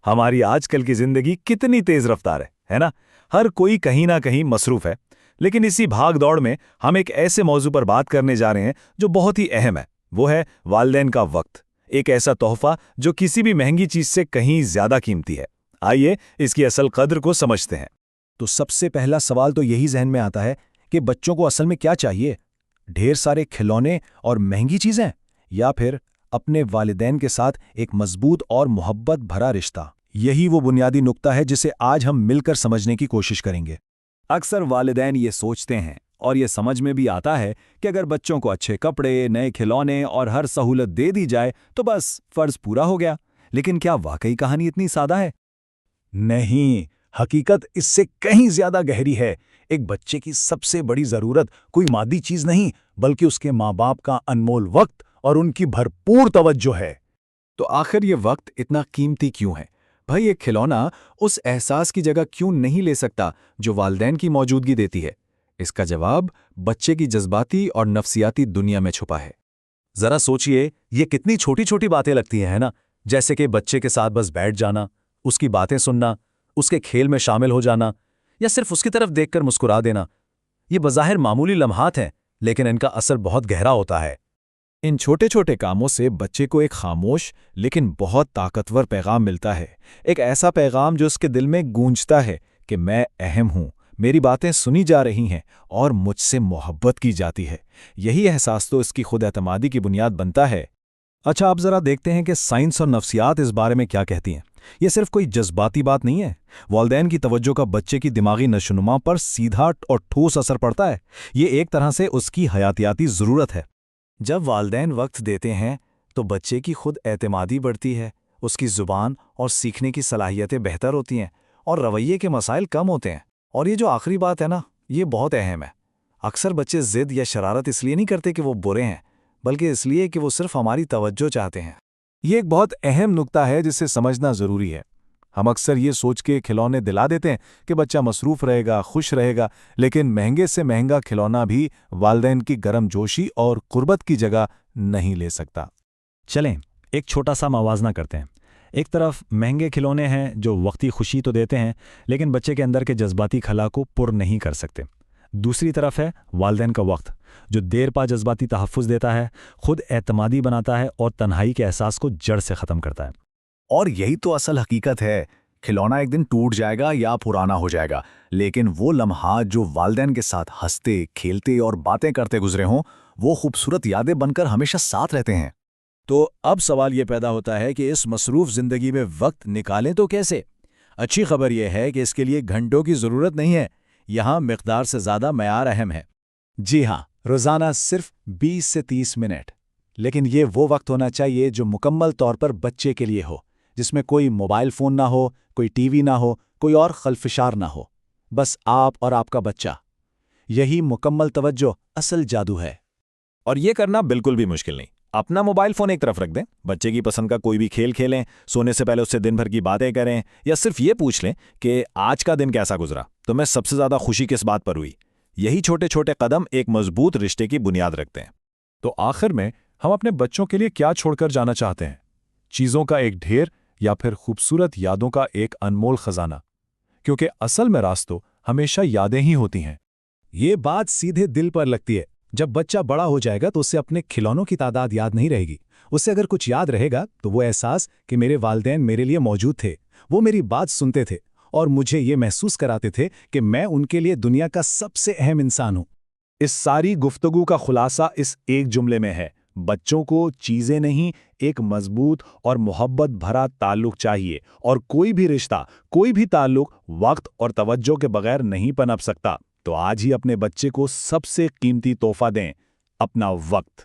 ہماری آج کل کی زندگی کتنی تیز رفتار ہے نا؟ ہر کوئی کہیں نہ کہیں مصروف ہے، لیکن اسی بھاگ دوڑ میں ہم ایک ایسے موضوع پر بات کرنے جا رہے ہیں جو بہت ہی اہم ہے۔ وہ ہے والدین کا وقت، ایک ایسا تحفہ جو کسی بھی مہنگی چیز سے کہیں زیادہ قیمتی ہے۔ آئیے اس کی اصل قدر کو سمجھتے ہیں۔ تو سب سے پہلا سوال تو یہی ذہن میں آتا ہے کہ بچوں کو اصل میں کیا چاہیے؟ ڈھیر سارے کھلونے اور مہنگی چیزیں، یا پھر اپنے والدین کے ساتھ ایک مضبوط اور محبت بھرا رشتہ؟ یہی وہ بنیادی نقطہ ہے جسے آج ہم مل کر سمجھنے کی کوشش کریں گے۔ اکثر والدین یہ سوچتے ہیں اور یہ سمجھ میں بھی آتا ہے کہ اگر بچوں کو اچھے کپڑے، نئے کھلونے اور ہر سہولت دے دی جائے تو بس فرض پورا ہو گیا۔ لیکن کیا واقعی کہانی اتنی سادہ ہے؟ نہیں، حقیقت اس سے کہیں زیادہ گہری ہے۔ ایک بچے کی سب سے بڑی ضرورت کوئی مادی چیز نہیں، بلکہ اس کے ماں باپ کا انمول وقت اور ان کی بھرپور توجہ ہے۔ تو آخر یہ وقت اتنا قیمتی کیوں ہے؟ بھائی، ایک کھلونا اس احساس کی جگہ کیوں نہیں لے سکتا جو والدین کی موجودگی دیتی ہے؟ اس کا جواب بچے کی جذباتی اور نفسیاتی دنیا میں چھپا ہے۔ ذرا سوچئے، یہ کتنی چھوٹی چھوٹی باتیں لگتی ہیں نا؟ جیسے کہ بچے کے ساتھ بس بیٹھ جانا، اس کی باتیں سننا، اس کے کھیل میں شامل ہو جانا، یا صرف اس کی طرف دیکھ کر مسکرا دینا۔ یہ بظاہر معمولی لمحات ہیں، لیکن ان کا اثر بہت گہرا ہوتا ہے۔ ان چھوٹے چھوٹے کاموں سے بچے کو ایک خاموش لیکن بہت طاقتور پیغام ملتا ہے، ایک ایسا پیغام جو اس کے دل میں گونجتا ہے کہ میں اہم ہوں، میری باتیں سنی جا رہی ہیں اور مجھ سے محبت کی جاتی ہے۔ یہی احساس تو اس کی خود اعتمادی کی بنیاد بنتا ہے۔ اچھا، آپ ذرا دیکھتے ہیں کہ سائنس اور نفسیات اس بارے میں کیا کہتی ہیں۔ یہ صرف کوئی جذباتی بات نہیں ہے۔ والدین کی توجہ کا بچے کی دماغی نشوونما پر سیدھا اور ٹھوس اثر پڑتا ہے۔ یہ ایک طرح سے اس کی حیاتیاتی ضرورت ہے۔ جب والدین وقت دیتے ہیں تو بچے کی خود اعتمادی بڑھتی ہے، اس کی زبان اور سیکھنے کی صلاحیتیں بہتر ہوتی ہیں اور رویے کے مسائل کم ہوتے ہیں۔ اور یہ جو آخری بات ہے نا، یہ بہت اہم ہے۔ اکثر بچے ضد یا شرارت اس لیے نہیں کرتے کہ وہ برے ہیں، بلکہ اس لیے کہ وہ صرف ہماری توجہ چاہتے ہیں۔ یہ ایک بہت اہم نقطہ ہے جسے سمجھنا ضروری ہے۔ ہم اکثر یہ سوچ کے کھلونے دلا دیتے ہیں کہ بچہ مصروف رہے گا، خوش رہے گا، لیکن مہنگے سے مہنگا کھلونا بھی والدین کی گرم جوشی اور قربت کی جگہ نہیں لے سکتا۔ چلیں ایک چھوٹا سا موازنہ کرتے ہیں۔ ایک طرف مہنگے کھلونے ہیں جو وقتی خوشی تو دیتے ہیں، لیکن بچے کے اندر کے جذباتی خلا کو پر نہیں کر سکتے۔ دوسری طرف ہے والدین کا وقت، جو دیر پا جذباتی تحفظ دیتا ہے، خود اعتمادی بناتا ہے اور تنہائی کے احساس کو جڑ سے ختم کرتا ہے۔ اور یہی تو اصل حقیقت ہے۔ کھلونا ایک دن ٹوٹ جائے گا یا پرانا ہو جائے گا، لیکن وہ لمحات جو والدین کے ساتھ ہنستے، کھیلتے اور باتیں کرتے گزرے ہوں، وہ خوبصورت یادیں بن کر ہمیشہ ساتھ رہتے ہیں۔ تو اب سوال یہ پیدا ہوتا ہے کہ اس مصروف زندگی میں وقت نکالیں تو کیسے؟ اچھی خبر یہ ہے کہ اس کے لیے گھنٹوں کی ضرورت نہیں ہے، یہاں مقدار سے زیادہ معیار اہم ہے۔ جی ہاں، روزانہ صرف 20 سے 30 منٹ، لیکن یہ وہ وقت ہونا چاہیے جو مکمل طور پر بچے کے لیے ہو، جس میں کوئی موبائل فون نہ ہو، کوئی ٹی وی نہ ہو، کوئی اور خلفشار نہ ہو، بس آپ اور آپ کا بچہ۔ یہی مکمل توجہ اصل جادو ہے۔ اور یہ کرنا بالکل بھی مشکل نہیں۔ اپنا موبائل فون ایک طرف رکھ دیں، بچے کی پسند کا کوئی بھی کھیل کھیلیں، سونے سے پہلے اس سے دن بھر کی باتیں کریں، یا صرف یہ پوچھ لیں کہ آج کا دن کیسا گزرا، تو میں سب سے زیادہ خوشی کس بات پر ہوئی۔ یہی چھوٹے چھوٹے قدم ایک مضبوط رشتے کی بنیاد رکھتے ہیں۔ تو آخر میں ہم اپنے بچوں کے لیے کیا چھوڑ کر جانا چاہتے ہیں؟ چیزوں کا ایک ڈھیر یا پھر خوبصورت یادوں کا ایک انمول خزانہ؟ کیونکہ اصل میں راستوں ہمیشہ یادیں ہی ہوتی ہیں۔ یہ بات سیدھے دل پر لگتی ہے۔ جب بچہ بڑا ہو جائے گا تو اسے اپنے کھلونوں کی تعداد یاد نہیں رہے گی۔ اسے اگر کچھ یاد رہے گا تو وہ احساس کہ میرے والدین میرے لیے موجود تھے، وہ میری بات سنتے تھے اور مجھے یہ محسوس کراتے تھے کہ میں ان کے لیے دنیا کا سب سے اہم انسان ہوں۔ اس ساری گفتگو کا خلاصہ اس ایک جملے میں ہے: بچوں کو چیزیں نہیں، ایک مضبوط اور محبت بھرا تعلق چاہیے، اور کوئی بھی رشتہ، کوئی بھی تعلق وقت اور توجہ کے بغیر نہیں پنپ سکتا۔ تو آج ہی اپنے بچے کو سب سے قیمتی تحفہ دیں، اپنا وقت۔